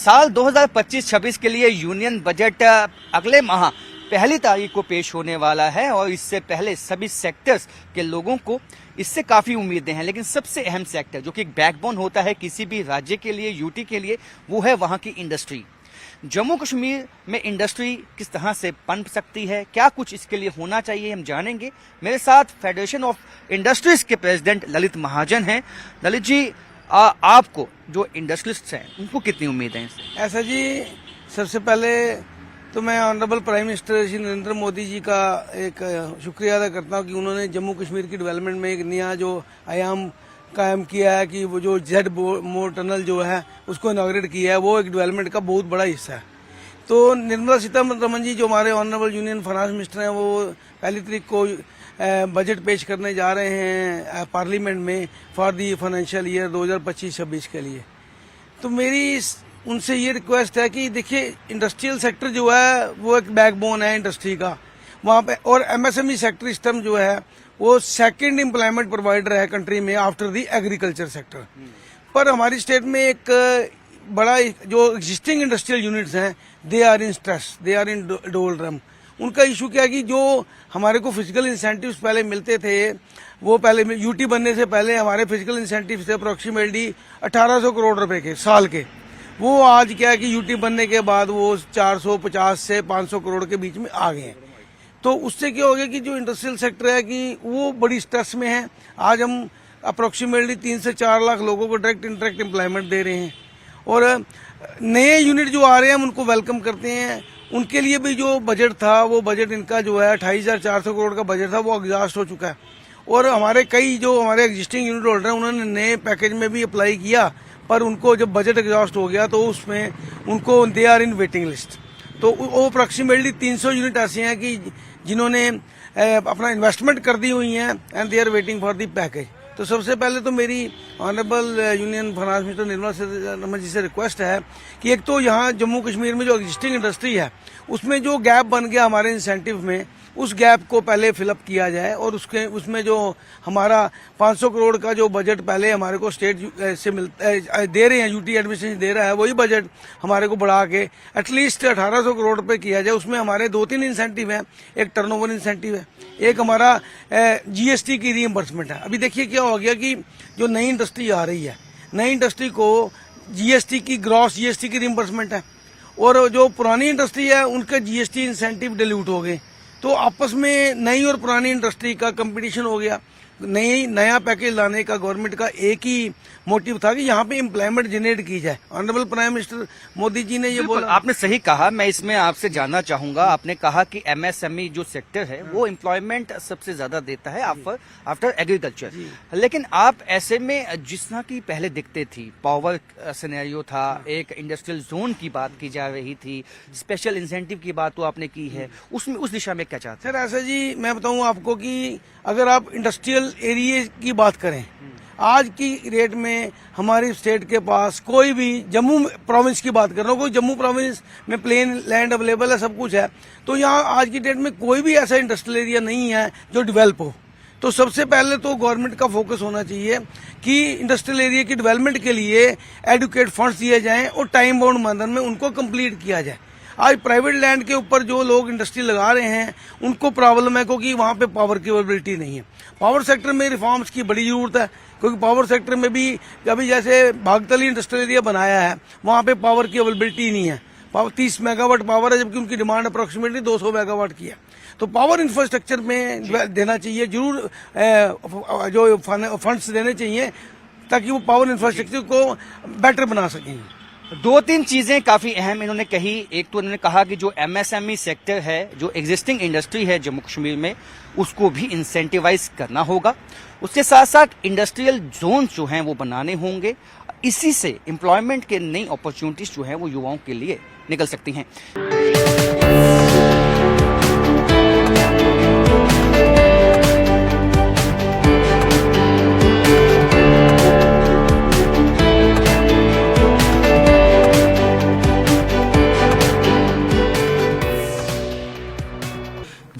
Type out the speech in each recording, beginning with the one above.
साल 2025-26 के लिए यूनियन बजट अगले माह पहली तारीख को पेश होने वाला है और इससे पहले सभी सेक्टर्स के लोगों को इससे काफ़ी उम्मीदें हैं। लेकिन सबसे अहम सेक्टर जो कि एक बैकबोन होता है किसी भी राज्य के लिए, यूटी के लिए, वो है वहाँ की इंडस्ट्री। जम्मू कश्मीर में इंडस्ट्री किस तरह से पनप सकती है, क्या कुछ इसके लिए होना चाहिए, हम जानेंगे। मेरे साथ फेडरेशन ऑफ इंडस्ट्रीज के प्रेसिडेंट ललित महाजन हैं। ललित जी, आपको जो इंडस्ट्रियलिस्ट हैं उनको कितनी उम्मीदें हैं? ऐसा जी, सबसे पहले तो मैं honourable prime minister Shri Narendra Modi ji का एक शुक्रिया अदा करता हूँ कि उन्होंने जम्मू कश्मीर की डेवलपमेंट में एक नया जो आयाम कायम किया है कि वो जो जेड मोर टनल जो है उसको इनॉग्रेट किया है, वो एक डेवलपमेंट का बहुत बड़ा हिस्सा है। तो निर्मला सीतारमण जी जो हमारे ऑनरेबल यूनियन फाइनेंस मिनिस्टर हैं, वो पहली तारीख को बजट पेश करने जा रहे हैं पार्लियामेंट में फॉर दी फाइनेंशियल ईयर 2025-26 के लिए। तो मेरी उनसे ये रिक्वेस्ट है कि देखिए, इंडस्ट्रियल सेक्टर जो है वो एक बैकबोन है इंडस्ट्री का वहाँ पे, और एमएसएमई सेक्टर सिस्टम जो है वो सेकंड एम्प्लॉयमेंट प्रोवाइडर है कंट्री में आफ्टर दी एग्रीकल्चर सेक्टर। पर हमारी स्टेट में एक बड़ा जो एग्जिस्टिंग इंडस्ट्रियल यूनिट्स हैं, they are in stress, they are in doldrum. उनका इशू क्या है कि जो हमारे को फिजिकल इंसेंटिव्स पहले मिलते थे, वो पहले यूटी बनने से पहले हमारे फिजिकल इंसेंटिव्स थे अप्रोक्सीमेटली 1800 करोड़ रुपए के साल के। वो आज क्या है कि यूटी बनने के बाद वो 450 से 500 करोड़ के बीच में आ गए हैं। तो उससे क्या हो गया कि जो इंडस्ट्रियल सेक्टर है कि वो बड़ी स्ट्रेस में है। आज हम अप्रोक्सीमेटली 3 से 4 लाख लोगों को डायरेक्ट इंटरेक्ट एम्प्लॉयमेंट दे रहे हैं, और नए यूनिट जो आ रहे हैं हम उनको वेलकम करते हैं। उनके लिए भी जो बजट था, वो बजट इनका जो है 28,400 करोड़ का बजट था, वो एग्जॉस्ट हो चुका है। और हमारे कई जो हमारे एग्जिस्टिंग यूनिट होल्डर हैं, उन्होंने नए पैकेज में भी अप्लाई किया, पर उनको जब बजट एग्जॉस्ट हो गया तो उसमें उनको they are in waiting list. तो वो अप्रोक्सीमेटली 300 यूनिट ऐसे हैं कि जिन्होंने अपना इन्वेस्टमेंट कर दी हुई हैं and they are waiting for the package. तो सबसे पहले तो मेरी honourable union finance minister Nirmala Sitharaman ji से रिक्वेस्ट है कि एक तो यहाँ जम्मू कश्मीर में जो एग्जिस्टिंग इंडस्ट्री है उसमें जो गैप बन गया हमारे इंसेंटिव में, उस गैप को पहले फिलअप किया जाए, और उसमें जो हमारा 500 करोड़ का जो बजट पहले हमारे को स्टेट से दे रहे हैं, यूटी एडमिनिस्ट्रेशन दे रहा है, वही बजट हमारे को बढ़ा के एटलीस्ट 1800 करोड़ रुपए किया जाए। उसमें हमारे 2-3 इंसेंटिव हैं। एक टर्नओवर इंसेंटिव है, एक हमारा जीएसटी की रीइंबर्समेंट है। अभी देखिए क्या हो गया कि जो नई इंडस्ट्री आ रही है, नई इंडस्ट्री को जीएसटी की ग्रॉस जीएसटी की रीइंबर्समेंट है, और जो पुरानी इंडस्ट्री है उनके जीएसटी इंसेंटिव डिल्यूट हो गए। तो आपस में नई और पुरानी इंडस्ट्री का कंपटीशन हो गया। नया पैकेज लाने का गवर्नमेंट का एक ही मोटिव था कि यहाँ पे एम्प्लॉयमेंट जनरेट की जाए। Honourable prime minister Modi ji ने ये बोला। आपने सही कहा। मैं इसमें आपसे जानना चाहूंगा, आपने कहा कि एमएसएमई जो सेक्टर है वो एम्प्लॉयमेंट सबसे ज्यादा देता है आफ्टर एग्रीकल्चर। लेकिन आप ऐसे में जिस तरह की पहले दिखते थी, पावर सिनेरियो था, एक इंडस्ट्रियल जोन की बात की जा रही थी, स्पेशल इंसेंटिव की बात तो आपने की है, उसमें उस दिशा में क्या चाहते हैं? सर ऐसा जी, मैं बताऊं आपको कि अगर आप इंडस्ट्रियल एरिया की बात करें, आज की रेट में हमारी स्टेट के पास कोई भी, जम्मू प्रोविंस की बात कर रहा हूँ, कोई जम्मू प्रोविंस में प्लेन लैंड अवेलेबल है, सब कुछ है। तो यहाँ आज की डेट में कोई भी ऐसा इंडस्ट्रियल एरिया नहीं है जो डेवलप हो। तो सबसे पहले तो गवर्नमेंट का फोकस होना चाहिए कि इंडस्ट्रियल एरिया की डेवलपमेंट के लिए एडुकेट फंड्स दिए जाएं और टाइम बाउंड मैनर में उनको कंप्लीट किया जाए। आज प्राइवेट लैंड के ऊपर जो लोग इंडस्ट्री लगा रहे हैं उनको प्रॉब्लम है, क्योंकि वहाँ पे पावर की अवेलेबिलिटी नहीं है। पावर सेक्टर में रिफॉर्म्स की बड़ी जरूरत है, क्योंकि पावर सेक्टर में भी अभी जैसे भागतली इंडस्ट्रियल एरिया बनाया है, वहाँ पे पावर की अवेलेबिलिटी नहीं है। 30 मेगावाट पावर है, जबकि उनकी डिमांड अप्रोक्सीमेटली 200 मेगावाट की है। तो पावर इंफ्रास्ट्रक्चर में देना चाहिए जरूर, जो फंड्स देने चाहिए ताकि वो पावर इंफ्रास्ट्रक्चर को बेटर बना सकें। 2-3 चीजें काफी अहम इन्होंने कही। एक तो इन्होंने कहा कि जो एमएसएमई सेक्टर है, जो एग्जिस्टिंग इंडस्ट्री है जम्मू कश्मीर में, उसको भी इंसेंटिवाइज करना होगा। उसके साथ साथ इंडस्ट्रियल जोन जो हैं वो बनाने होंगे। इसी से एम्प्लॉयमेंट के नई अपॉर्चुनिटीज जो है वो युवाओं के लिए निकल सकती हैं।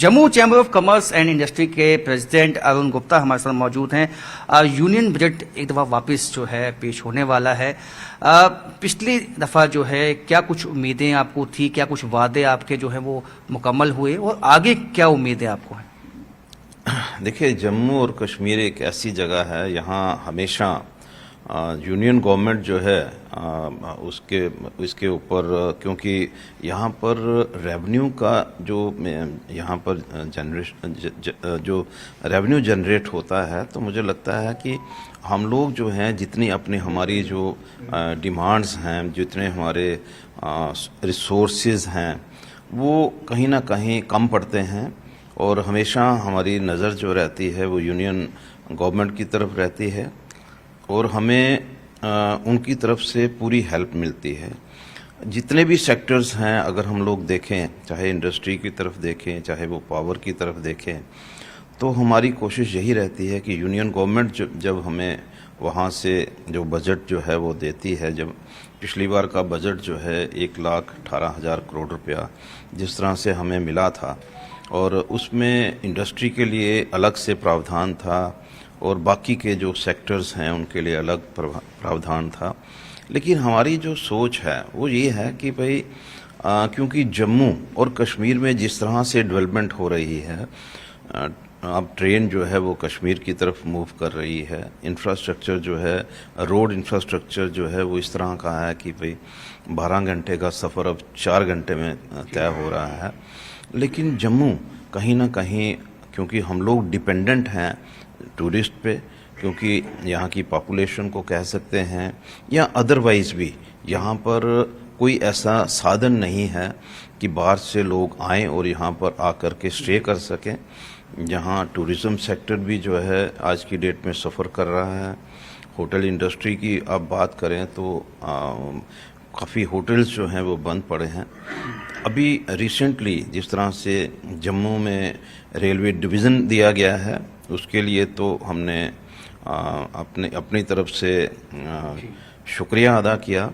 Jammu chamber of commerce and industry के प्रेसिडेंट अरुण गुप्ता हमारे साथ मौजूद हैं। यूनियन बजट एक दफ़ा वापस जो है पेश होने वाला है। पिछली दफ़ा जो है क्या कुछ उम्मीदें आपको थी, क्या कुछ वादे आपके जो है वो मुकम्मल हुए और आगे क्या उम्मीदें आपको हैं? देखिए, जम्मू और कश्मीर एक ऐसी जगह है, यहाँ हमेशा यूनियन गवर्नमेंट जो है उसके ऊपर, क्योंकि यहाँ पर रेवेन्यू का जो यहाँ पर जो रेवेन्यू जनरेट होता है, तो मुझे लगता है कि हम लोग जो हैं जितनी अपनी हमारी जो डिमांड्स हैं, जितने हमारे रिसोर्सेज हैं, वो कहीं ना कहीं कम पड़ते हैं और हमेशा हमारी नज़र जो रहती है वो यूनियन गवर्नमेंट की तरफ रहती है और हमें उनकी तरफ से पूरी हेल्प मिलती है। जितने भी सेक्टर्स हैं, अगर हम लोग देखें, चाहे इंडस्ट्री की तरफ देखें, चाहे वो पावर की तरफ देखें, तो हमारी कोशिश यही रहती है कि यूनियन गवर्नमेंट जब हमें वहाँ से जो बजट जो है वो देती है, जब पिछली बार का बजट जो है 1,18,000 करोड़ रुपया जिस तरह से हमें मिला था, और उसमें इंडस्ट्री के लिए अलग से प्रावधान था और बाकी के जो सेक्टर्स हैं उनके लिए अलग प्रावधान था। लेकिन हमारी जो सोच है वो ये है कि भाई क्योंकि जम्मू और कश्मीर में जिस तरह से डेवलपमेंट हो रही है, अब ट्रेन जो है वो कश्मीर की तरफ मूव कर रही है, इंफ्रास्ट्रक्चर जो है, रोड इंफ्रास्ट्रक्चर जो है वो इस तरह का है कि भाई 12 घंटे का सफ़र अब 4 घंटे में तय हो रहा है। लेकिन जम्मू कहीं ना कहीं, क्योंकि हम लोग डिपेंडेंट हैं टूरिस्ट पे, क्योंकि यहाँ की पॉपुलेशन को कह सकते हैं, या अदरवाइज भी यहाँ पर कोई ऐसा साधन नहीं है कि बाहर से लोग आएं और यहाँ पर आकर के स्टे कर सकें। यहाँ टूरिज़्म सेक्टर भी जो है आज की डेट में सफ़र कर रहा है। होटल इंडस्ट्री की आप बात करें तो काफ़ी होटल्स जो हैं वो बंद पड़े हैं। अभी रिसेंटली जिस तरह से जम्मू में रेलवे डिवीज़न दिया गया है, उसके लिए तो हमने अपनी तरफ से शुक्रिया अदा किया,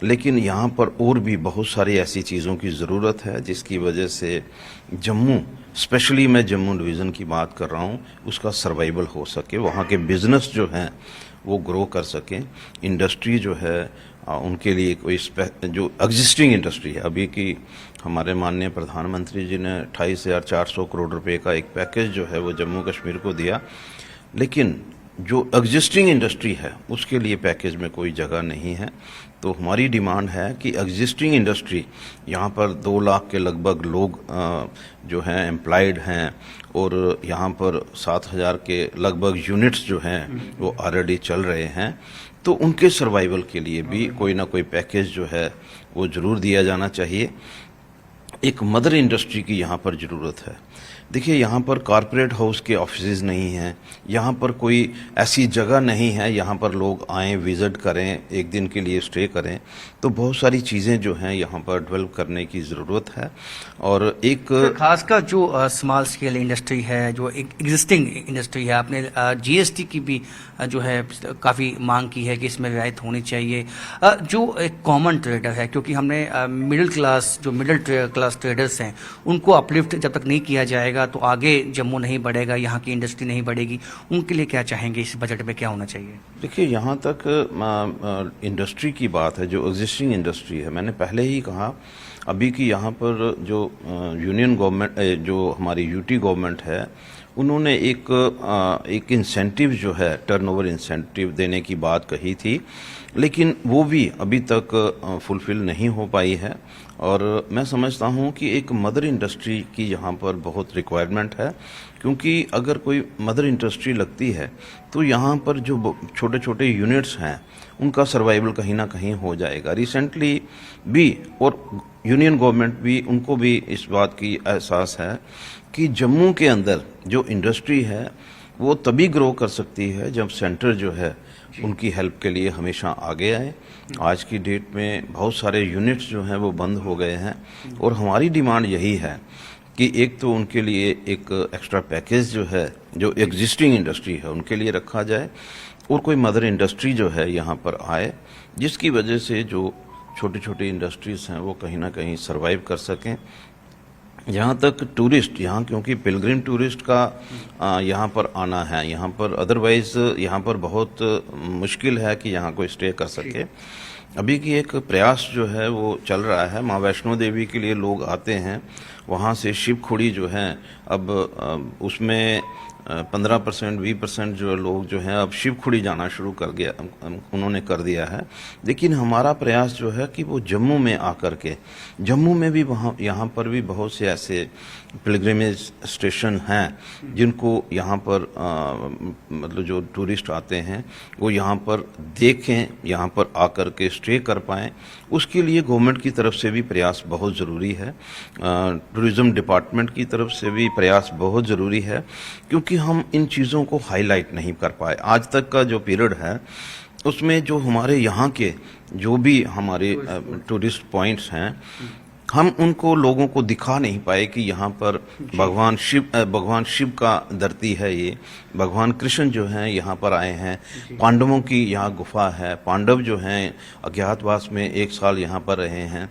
लेकिन यहाँ पर और भी बहुत सारी ऐसी चीज़ों की ज़रूरत है जिसकी वजह से जम्मू, स्पेशली मैं जम्मू डिवीज़न की बात कर रहा हूँ, उसका सर्वाइवल हो सके, वहाँ के बिज़नेस जो हैं वो ग्रो कर सकें, इंडस्ट्री जो है उनके लिए कोई जो एग्जिस्टिंग इंडस्ट्री है, अभी की हमारे माननीय प्रधानमंत्री जी ने 28,400 करोड़ रुपए का एक पैकेज जो है वो जम्मू कश्मीर को दिया, लेकिन जो एग्जिस्टिंग इंडस्ट्री है उसके लिए पैकेज में कोई जगह नहीं है। तो हमारी डिमांड है कि एग्जिस्टिंग इंडस्ट्री, यहाँ पर 2 लाख के लगभग लोग जो हैं एम्प्लॉयड हैं और यहाँ पर 7,000 के लगभग यूनिट्स जो हैं वो ऑलरेडी चल रहे हैं, तो उनके सर्वाइवल के लिए भी कोई ना कोई पैकेज जो है वो ज़रूर दिया जाना चाहिए। एक मदर इंडस्ट्री की यहाँ पर ज़रूरत है। देखिए, यहाँ पर कॉरपोरेट हाउस के ऑफिसेज नहीं हैं, यहाँ पर कोई ऐसी जगह नहीं है यहाँ पर लोग आएँ, विज़िट करें, एक दिन के लिए स्टे करें, तो बहुत सारी चीज़ें जो हैं यहाँ पर डेवलप करने की ज़रूरत है। और एक खासकर जो स्मॉल स्केल इंडस्ट्री है, जो एक एग्जिस्टिंग इंडस्ट्री है, आपने जीएसटी की भी जो है काफ़ी मांग की है कि इसमें रियायत होनी चाहिए। जो एक कॉमन ट्रेडर है, क्योंकि हमने मिडिल क्लास ट्रेडर्स हैं, उनको अपलिफ्ट जब तक नहीं किया जाएगा तो आगे जम्मू नहीं बढ़ेगा, यहाँ की इंडस्ट्री नहीं बढ़ेगी। उनके लिए क्या चाहेंगे, इस बजट में क्या होना चाहिए? देखिए, यहाँ तक इंडस्ट्री की बात है, जो एग्जिस्टिंग इंडस्ट्री है, मैंने पहले ही कहा अभी कि यहाँ पर जो यूनियन गवर्नमेंट, जो हमारी यूटी गवर्नमेंट है, उन्होंने एक इंसेंटिव जो है, टर्नओवर इंसेंटिव देने की बात कही थी, लेकिन वो भी अभी तक फुलफिल नहीं हो पाई है। और मैं समझता हूँ कि एक मदर इंडस्ट्री की यहाँ पर बहुत रिक्वायरमेंट है, क्योंकि अगर कोई मदर इंडस्ट्री लगती है तो यहाँ पर जो छोटे छोटे यूनिट्स हैं उनका सर्वाइवल कहीं ना कहीं हो जाएगा। रिसेंटली भी, और यूनियन गवर्नमेंट भी, उनको भी इस बात की एहसास है कि जम्मू के अंदर जो इंडस्ट्री है वो तभी ग्रो कर सकती है जब सेंटर जो है उनकी हेल्प के लिए हमेशा आगे आए। आज की डेट में बहुत सारे यूनिट्स जो हैं वो बंद हो गए हैं और हमारी डिमांड यही है कि एक तो उनके लिए एक एक्स्ट्रा पैकेज जो है, जो एग्जिस्टिंग इंडस्ट्री है उनके लिए रखा जाए, और कोई मदर इंडस्ट्री जो है यहाँ पर आए, जिसकी वजह से जो छोटी छोटी इंडस्ट्रीज़ हैं वो कहीं ना कहीं सर्वाइव कर सकें। यहाँ तक टूरिस्ट, यहाँ क्योंकि पिलग्रिम टूरिस्ट का यहाँ पर आना है, यहाँ पर अदरवाइज यहाँ पर बहुत मुश्किल है कि यहाँ कोई स्टे कर सके। अभी की एक प्रयास जो है वो चल रहा है, माँ वैष्णो देवी के लिए लोग आते हैं, वहाँ से शिवखोड़ी जो है अब उसमें 15% 20% जो लोग जो हैं अब शिवखोड़ी जाना शुरू कर गया, उन्होंने कर दिया है। लेकिन हमारा प्रयास जो है कि वो जम्मू में आकर के, जम्मू में भी वहाँ यहाँ पर भी बहुत से ऐसे पिलग्रिमेज स्टेशन हैं जिनको यहाँ पर मतलब जो टूरिस्ट आते हैं वो यहाँ पर देखें, यहाँ पर आकर के स्टे कर पाएँ। उसके लिए गवर्नमेंट की तरफ से भी प्रयास बहुत ज़रूरी है, टूरिज़्म डिपार्टमेंट की तरफ से भी प्रयास बहुत ज़रूरी है, क्योंकि हम इन चीज़ों को हाईलाइट नहीं कर पाए। आज तक का जो पीरियड है उसमें जो हमारे यहाँ के जो भी हमारे टूरिस्ट पॉइंट्स हैं, हम उनको लोगों को दिखा नहीं पाए कि यहाँ पर भगवान शिव का धरती है, ये भगवान कृष्ण जो हैं यहाँ पर आए हैं, पांडवों की यहाँ गुफा है, पांडव जो हैं अज्ञातवास में 1 साल यहाँ पर रहे हैं।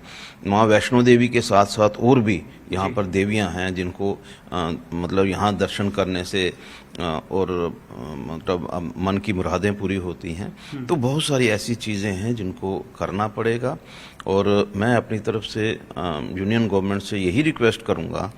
माँ वैष्णो देवी के साथ साथ और भी यहाँ पर देवियाँ हैं जिनको मतलब यहाँ दर्शन करने से और मतलब मन की मुरादें पूरी होती हैं। तो बहुत सारी ऐसी चीज़ें हैं जिनको करना पड़ेगा, और मैं अपनी तरफ से यूनियन गवर्नमेंट से यही रिक्वेस्ट करूँगा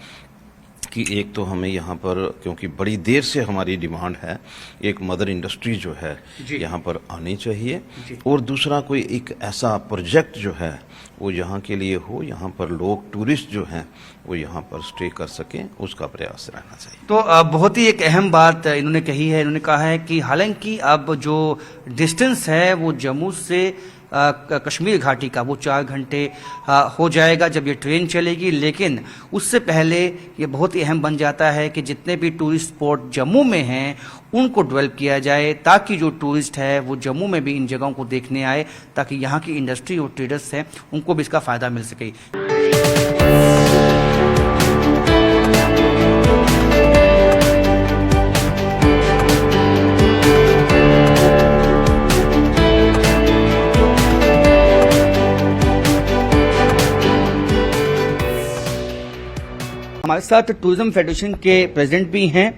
कि एक तो हमें यहाँ पर, क्योंकि बड़ी देर से हमारी डिमांड है, एक मदर इंडस्ट्री जो है यहाँ पर आनी चाहिए, और दूसरा कोई एक ऐसा प्रोजेक्ट जो है वो यहाँ के लिए हो, यहाँ पर लोग टूरिस्ट जो हैं वो यहाँ पर स्टे कर सकें, उसका प्रयास रहना चाहिए। तो बहुत ही एक अहम बात इन्होंने कही है। इन्होंने कहा है कि हालांकि अब जो डिस्टेंस है वो जम्मू से कश्मीर घाटी का वो 4 घंटे हो जाएगा जब ये ट्रेन चलेगी, लेकिन उससे पहले ये बहुत ही अहम बन जाता है कि जितने भी टूरिस्ट स्पॉट जम्मू में हैं उनको डेवलप किया जाए, ताकि जो टूरिस्ट है वो जम्मू में भी इन जगहों को देखने आए, ताकि यहाँ की इंडस्ट्री और ट्रेडर्स हैं उनको भी इसका फ़ायदा मिल सके। हमारे साथ टूरिज्म फेडरेशन के प्रेसिडेंट भी हैं,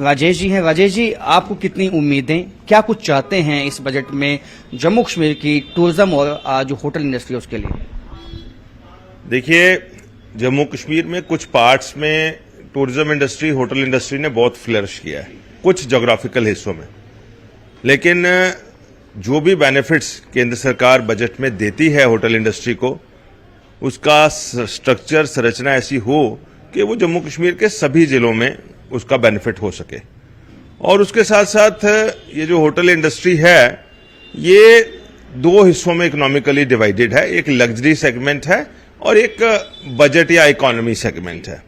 राजेश जी हैं। राजेश जी, आपको कितनी उम्मीदें, क्या कुछ चाहते हैं इस बजट में जम्मू कश्मीर की टूरिज्म और जो होटल इंडस्ट्री है उसके लिए? देखिए, जम्मू कश्मीर में कुछ पार्ट्स में टूरिज्म इंडस्ट्री, होटल इंडस्ट्री ने बहुत फ्लरिश किया है कुछ ज्योग्राफिकल हिस्सों में, लेकिन जो भी बेनिफिट्स केंद्र सरकार बजट में देती है होटल इंडस्ट्री को, उसका स्ट्रक्चर, संरचना ऐसी हो कि वो जम्मू कश्मीर के सभी जिलों में उसका बेनिफिट हो सके। और उसके साथ साथ ये जो होटल इंडस्ट्री है ये 2 हिस्सों में इकोनॉमिकली डिवाइडेड है, एक लग्जरी सेगमेंट है और एक बजट या इकोनॉमी सेगमेंट है।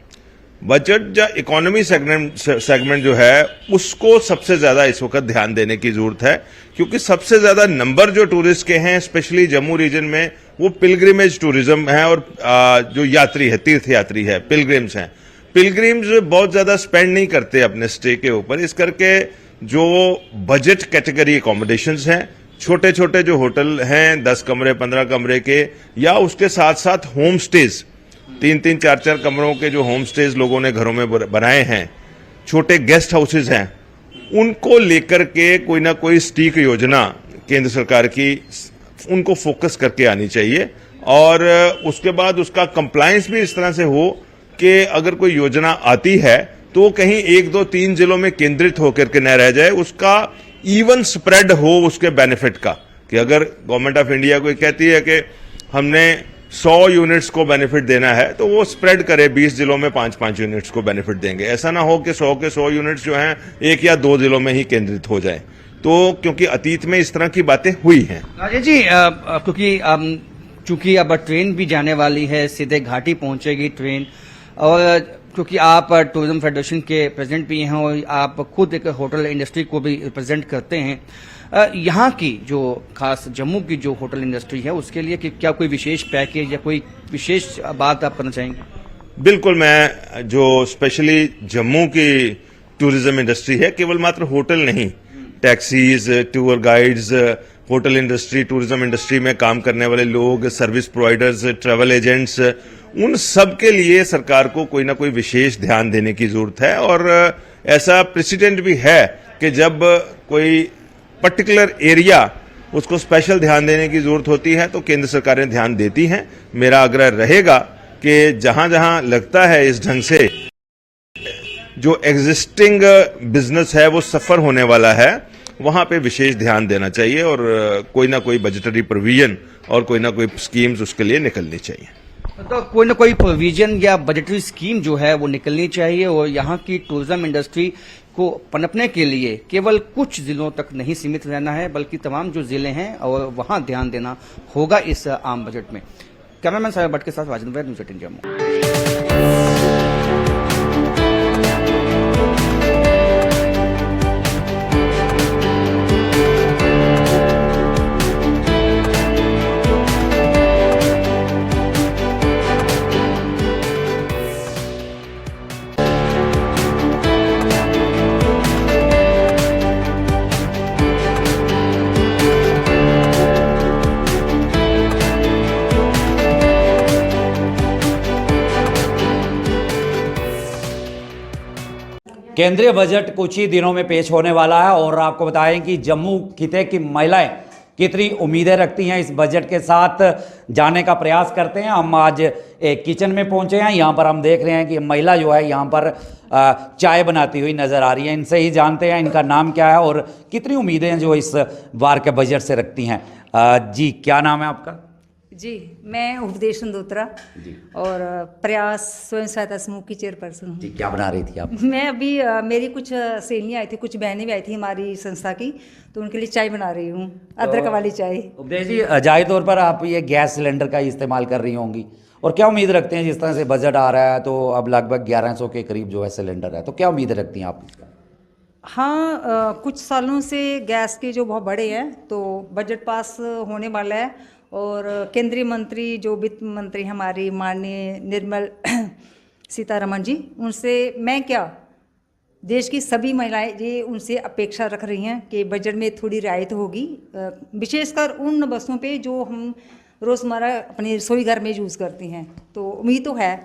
बजट या इकोनॉमी सेगमेंट जो है उसको सबसे ज्यादा इस वक्त ध्यान देने की जरूरत है, क्योंकि सबसे ज्यादा नंबर जो टूरिस्ट के हैं स्पेशली जम्मू रीजन में वो पिलग्रिमेज टूरिज्म है, और जो यात्री है, तीर्थ यात्री है, पिलग्रिम्स हैं। पिलग्रिम्स बहुत ज्यादा स्पेंड नहीं करते अपने स्टे के ऊपर, इस करके जो बजट कैटेगरी अकोमोडेशंस हैं, छोटे छोटे जो होटल हैं 10 कमरे 15 कमरे के, या उसके साथ साथ होम स्टेज 3-3 4-4 कमरों के जो होम स्टेज लोगों ने घरों में बनाए हैं, छोटे गेस्ट हाउसेज हैं, उनको लेकर के कोई ना कोई सटीक योजना केंद्र सरकार की उनको फोकस करके आनी चाहिए, और उसके बाद उसका कंप्लायंस भी इस तरह से हो कि अगर कोई योजना आती है तो कहीं 1-2-3 जिलों में केंद्रित होकर के न रह जाए, उसका इवन स्प्रेड हो उसके बेनिफिट का, कि अगर गवर्नमेंट ऑफ इंडिया कोई कहती है कि हमने 100 यूनिट्स को बेनिफिट देना है तो वो स्प्रेड करे, 20 जिलों में 5-5 यूनिट्स को बेनिफिट देंगे। ऐसा ना हो कि 100 के 100 यूनिट्स जो हैं 1 या 2 जिलों में ही केंद्रित हो जाए। तो क्योंकि अतीत में इस तरह की बातें हुई हैं। राजेश जी, क्योंकि अब ट्रेन भी जाने वाली है, सीधे घाटी पहुंचेगी ट्रेन, और क्योंकि आप टूरिज्म फेडरेशन के प्रेसिडेंट भी हैं और आप खुद एक होटल इंडस्ट्री को भी रिप्रेजेंट करते हैं, यहाँ की जो खास जम्मू की जो होटल इंडस्ट्री है उसके लिए क्या कोई विशेष पैकेज या कोई विशेष बात आप करना चाहेंगे? बिल्कुल, मैं जो स्पेशली जम्मू की टूरिज्म इंडस्ट्री है, केवल मात्र होटल नहीं, taxis, tour guides, hotel industry, tourism industry में काम करने वाले लोग, सर्विस प्रोवाइडर्स, ट्रैवल एजेंट्स उन सब के लिए सरकार को कोई ना कोई विशेष ध्यान देने की जरूरत है। और ऐसा प्रेसिडेंट भी है कि जब कोई पर्टिकुलर एरिया उसको स्पेशल ध्यान देने की जरूरत होती है तो केंद्र सरकारें ध्यान देती हैं। मेरा आग्रह रहेगा कि जहां जहां लगता है इस ढंग से जो एग्जिस्टिंग बिजनेस है वो सफर होने वाला है, वहां पे विशेष ध्यान देना चाहिए और कोई ना कोई बजटरी प्रोविजन और कोई ना कोई स्कीम्स उसके लिए निकलनी चाहिए। तो कोई ना कोई प्रोविजन या बजटरी स्कीम जो है वो निकलनी चाहिए और यहाँ की टूरिज्म इंडस्ट्री को पनपने के लिए केवल कुछ जिलों तक नहीं सीमित रहना है, बल्कि तमाम जो जिले हैं और वहां ध्यान देना होगा इस आम बजट में। कैमरामैन साहिब भट्ट के साथ राजेंद्र वैद, न्यूज़ 18 जम्मू। केंद्रीय बजट कुछ ही दिनों में पेश होने वाला है और आपको बताएं कि जम्मू खिते की महिलाएं कितनी उम्मीदें रखती हैं इस बजट के साथ, जाने का प्रयास करते हैं। हम आज एक किचन में पहुंचे हैं, यहाँ पर हम देख रहे हैं कि महिला जो है यहाँ पर चाय बनाती हुई नज़र आ रही है। इनसे ही जानते हैं इनका नाम क्या है और कितनी उम्मीदें जो इस बार के बजट से रखती हैं। जी, क्या नाम है आपका? जी, मैं उपदेश संदोत्रा और प्रयास स्वयं सहायता समूह की चेयरपर्सन हूँ। जी, क्या बना रही थी आप? मैं अभी मेरी कुछ सहेलियाँ आई थी, कुछ बहनें भी आई थी हमारी संस्था की, तो उनके लिए चाय बना रही हूँ, अदरक वाली चाय। उपदेश जी, जाहिर तौर पर आप ये गैस सिलेंडर का इस्तेमाल कर रही होंगी और क्या उम्मीद रखते हैं? जिस तरह से बजट आ रहा है तो अब लगभग 1100 के करीब जो है सिलेंडर है, तो क्या उम्मीद रखती हैं आप इसका? हाँ, कुछ सालों से गैस के जो बहुत बड़े हैं, तो बजट पास होने वाला है और केंद्रीय मंत्री जो वित्त मंत्री हमारी माननीय निर्मल सीतारमण जी, उनसे मैं क्या देश की सभी महिलाएं ये उनसे अपेक्षा रख रही हैं कि बजट में थोड़ी रियायत होगी, विशेषकर उन वस्तुओं पे जो हम रोज़मर्रा अपने रसोई घर में यूज़ करती हैं। तो उम्मीद तो है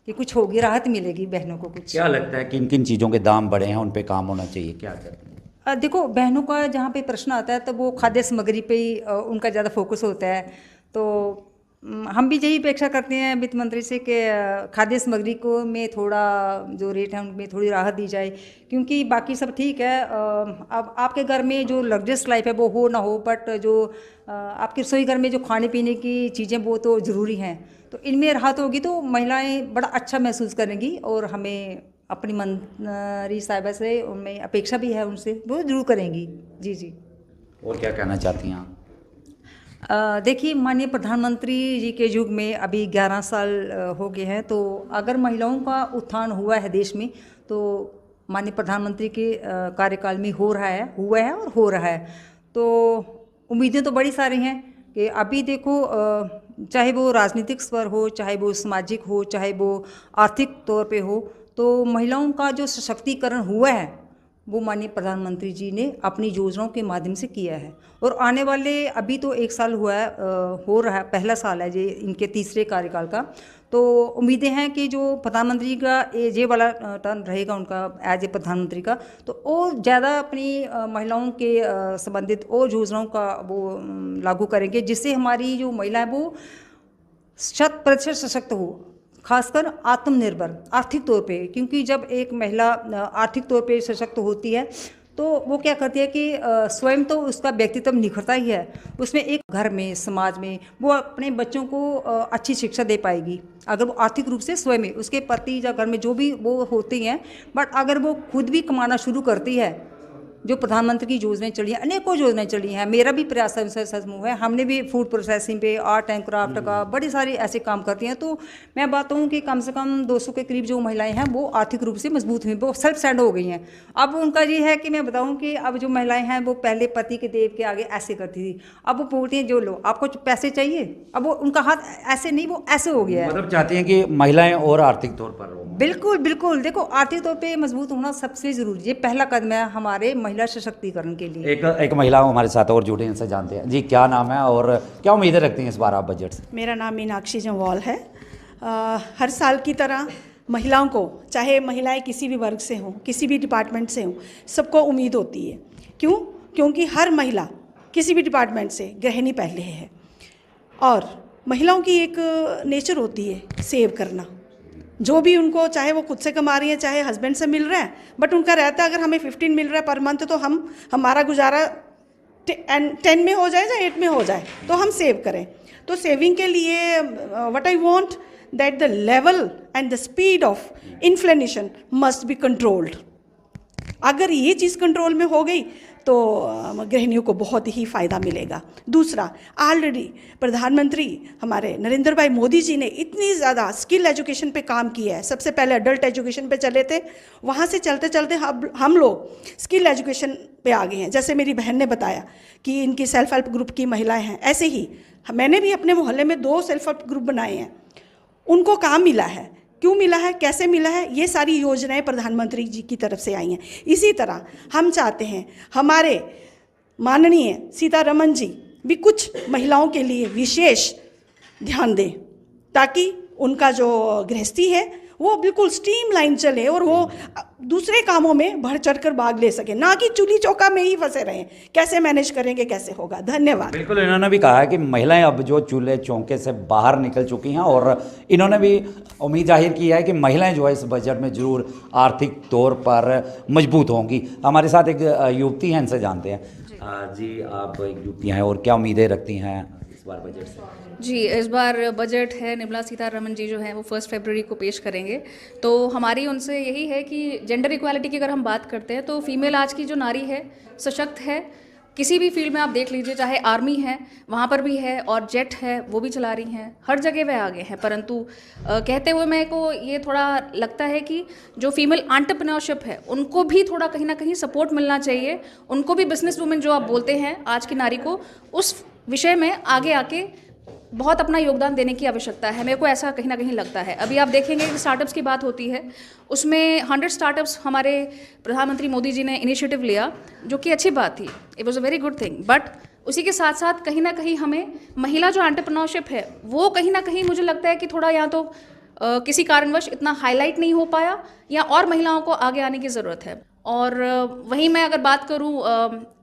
कि कुछ होगी, राहत मिलेगी बहनों को। कुछ क्या लगता है किन किन चीज़ों के दाम बढ़े हैं, उन पे काम होना चाहिए, क्या करते हैं? देखो, बहनों का जहाँ पे प्रश्न आता है तो वो खाद्य सामग्री पे ही उनका ज़्यादा फोकस होता है। तो हम भी यही अपेक्षा करते हैं वित्त मंत्री से कि खाद्य सामग्री को में थोड़ा जो रेट है उनमें थोड़ी राहत दी जाए, क्योंकि बाकी सब ठीक है। अब आपके घर में जो लग्जरियस लाइफ है वो हो ना हो, बट जो आपके रसोई घर में जो खाने पीने की चीज़ें वो तो ज़रूरी हैं। तो इनमें राहत होगी तो महिलाएं बड़ा अच्छा महसूस करेंगी और हमें अपनी मंत्री साहिबा से उनमें अपेक्षा भी है, उनसे वो जरूर करेंगी। जी जी। और क्या कहना चाहती हैं आप? देखिए, माननीय प्रधानमंत्री जी के युग में अभी 11 साल हो गए हैं, तो अगर महिलाओं का उत्थान हुआ है देश में तो माननीय प्रधानमंत्री के कार्यकाल में हुआ है और हो रहा है। तो उम्मीदें तो बड़ी सारी हैं कि अभी देखो, चाहे वो राजनीतिक स्तर हो, चाहे वो सामाजिक हो, चाहे वो आर्थिक तौर पे हो, तो महिलाओं का जो सशक्तिकरण हुआ है वो माननीय प्रधानमंत्री जी ने अपनी योजनाओं के माध्यम से किया है। और आने वाले, अभी तो 1 साल हुआ है, हो रहा है, पहला साल है ये इनके तीसरे कार्यकाल का। तो उम्मीदें हैं कि जो प्रधानमंत्री का ये वाला टर्न रहेगा उनका एज ए प्रधानमंत्री का, तो और ज़्यादा अपनी महिलाओं के संबंधित और योजनाओं का वो लागू करेंगे, जिससे हमारी जो महिला है वो 100% सशक्त हो, खासकर आत्मनिर्भर आर्थिक तौर पे। क्योंकि जब एक महिला आर्थिक तौर पे सशक्त होती है तो वो क्या करती है कि स्वयं तो उसका व्यक्तित्व निखरता ही है, उसमें एक घर में, समाज में वो अपने बच्चों को अच्छी शिक्षा दे पाएगी अगर वो आर्थिक रूप से स्वयं, उसके पति या घर में जो भी वो होती हैं। बट अगर वो खुद भी कमाना शुरू करती है, जो प्रधानमंत्री की योजनाएं चली हैं, अनेकों योजनाएं चली हैं, मेरा भी प्रयास समूह है, हमने भी फूड प्रोसेसिंग पे, आर्ट एंड क्राफ्ट का बड़ी सारी ऐसे काम करती हैं। तो मैं बात कहूँ कि कम से कम 200 के करीब जो महिलाएं हैं वो आर्थिक रूप से मजबूत हुई, वो सेल्फ स्टैंड हो गई हैं। अब उनका ये है कि मैं बताऊँ कि अब जो महिलाएं हैं वो पहले पति के देव के आगे ऐसे करती थी, अब वो बोलती हैं जो लो आपको पैसे चाहिए, अब वो उनका हाथ ऐसे नहीं, वो ऐसे हो गया है। मतलब चाहती हैं कि महिलाएं और आर्थिक तौर पर हो। बिल्कुल बिल्कुल, देखो आर्थिक तौर पे मजबूत होना सबसे जरूरी, ये पहला कदम है हमारे महिला सशक्तिकरण के लिए। एक महिला हमारे साथ और जुड़े, इनसे जानते हैं। जी, क्या नाम है और क्या उम्मीदें रखती हैं इस बार आप बजट से? मेरा नाम मीनाक्षी जम्वाल है। हर साल की तरह महिलाओं को, चाहे महिलाएं किसी भी वर्ग से हों, किसी भी डिपार्टमेंट से हों, सबको उम्मीद होती है। क्यों? क्योंकि हर महिला किसी भी डिपार्टमेंट से गृहिणी पहले है, और महिलाओं की एक नेचर होती है सेव करना। जो भी उनको, चाहे वो खुद से कमा रही है, चाहे हस्बैंड से मिल रहा है, बट उनका रहता है अगर हमें 15 मिल रहा है पर मंथ तो हमारा गुजारा 10 में हो जाए या 8 में हो जाए, तो हम सेव करें। तो सेविंग के लिए what I want that the level and the speed of inflation must be controlled. अगर ये चीज़ कंट्रोल में हो गई तो गृहिणियों को बहुत ही फ़ायदा मिलेगा। दूसरा, ऑलरेडी प्रधानमंत्री हमारे नरेंद्र भाई मोदी जी ने इतनी ज़्यादा स्किल एजुकेशन पे काम किया है। सबसे पहले अडल्ट एजुकेशन पे चले थे, वहाँ से चलते चलते हम लोग स्किल एजुकेशन पे आ गए हैं। जैसे मेरी बहन ने बताया कि इनकी सेल्फ हेल्प ग्रुप की महिलाएं हैं, ऐसे ही मैंने भी अपने मोहल्ले में 2 सेल्फ हेल्प ग्रुप बनाए हैं। उनको काम मिला है, क्यों मिला है, कैसे मिला है, ये सारी योजनाएं प्रधानमंत्री जी की तरफ से आई हैं। इसी तरह हम चाहते हैं हमारे माननीय सीतारमन जी भी कुछ महिलाओं के लिए विशेष ध्यान दें, ताकि उनका जो गृहस्थी है वो बिल्कुल स्ट्रीमलाइन चले और वो दूसरे कामों में बढ़ चढ़ कर भाग ले सके, ना कि चूल्ही चौका में ही फंसे रहें। कैसे मैनेज करेंगे, कैसे होगा। धन्यवाद। बिल्कुल, इन्होंने भी कहा है कि महिलाएं अब जो चूल्हे चौके से बाहर निकल चुकी हैं, और इन्होंने भी उम्मीद जाहिर की है कि महिलाएं जो है इस बजट में जरूर आर्थिक तौर पर मजबूत होंगी। हमारे साथ एक युवती हैं, इनसे जानते हैं। जी, आप एक युवती हैं और क्या उम्मीदें रखती हैं इस बार बजट से? जी, इस बार बजट है, निर्मला सीतारमण जी जो हैं वो 1 फरवरी को पेश करेंगे। तो हमारी उनसे यही है कि जेंडर इक्वालिटी की अगर हम बात करते हैं तो फीमेल आज की जो नारी है सशक्त है। किसी भी फील्ड में आप देख लीजिए, चाहे आर्मी है वहाँ पर भी है, और जेट है वो भी चला रही हैं, हर जगह वे आगे हैं। परंतु कहते हुए मेरे को ये थोड़ा लगता है कि जो फीमेल एंटरप्रेन्योरशिप है उनको भी थोड़ा कहीं ना कहीं सपोर्ट मिलना चाहिए। उनको भी बिजनेस वुमेन जो आप बोलते हैं आज की नारी को, उस विषय में आगे आके बहुत अपना योगदान देने की आवश्यकता है। मेरे को ऐसा कहीं ना कहीं लगता है। अभी आप देखेंगे कि स्टार्टअप्स की बात होती है, उसमें 100 स्टार्टअप्स हमारे प्रधानमंत्री मोदी जी ने इनिशिएटिव लिया, जो कि अच्छी बात थी, it was a very good thing. But उसी के साथ साथ कहीं ना कहीं हमें महिला जो एंटरप्रेन्योरशिप है वो कहीं ना कहीं मुझे लगता है कि थोड़ा या तो किसी कारणवश इतना हाईलाइट नहीं हो पाया, या और महिलाओं को आगे आने की ज़रूरत है। और वहीं मैं अगर बात करूं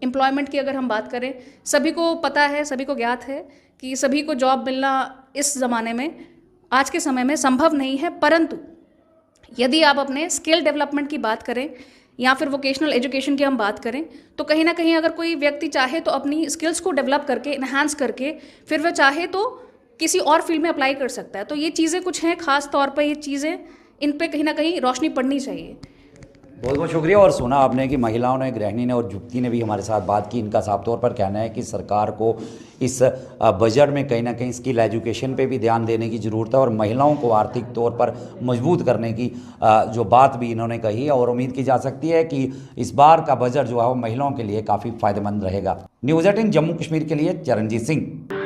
एम्प्लॉयमेंट की, अगर हम बात करें, सभी को पता है, सभी को ज्ञात है कि सभी को जॉब मिलना इस ज़माने में, आज के समय में संभव नहीं है। परंतु यदि आप अपने स्किल डेवलपमेंट की बात करें या फिर वोकेशनल एजुकेशन की हम बात करें, तो कहीं ना कहीं अगर कोई व्यक्ति चाहे तो अपनी स्किल्स को डेवलप करके, इन्हांस करके, फिर वह चाहे तो किसी और फील्ड में अप्लाई कर सकता है। तो ये चीज़ें कुछ हैं, ख़ास तौर पर ये चीज़ें, इन पे कहीं ना कहीं रोशनी पड़नी चाहिए। बहुत बहुत शुक्रिया। और सुना आपने कि महिलाओं ने, गृहिणी ने और युवती ने भी हमारे साथ बात की। इनका साफ तौर पर कहना है कि सरकार को इस बजट में कहीं ना कहीं स्किल एजुकेशन पे भी ध्यान देने की ज़रूरत है, और महिलाओं को आर्थिक तौर पर मजबूत करने की जो बात भी इन्होंने कही है। और उम्मीद की जा सकती है कि इस बार का बजट जो है वो महिलाओं के लिए काफ़ी फ़ायदेमंद रहेगा। न्यूज़ 18 जम्मू कश्मीर के लिए चरणजीत सिंह।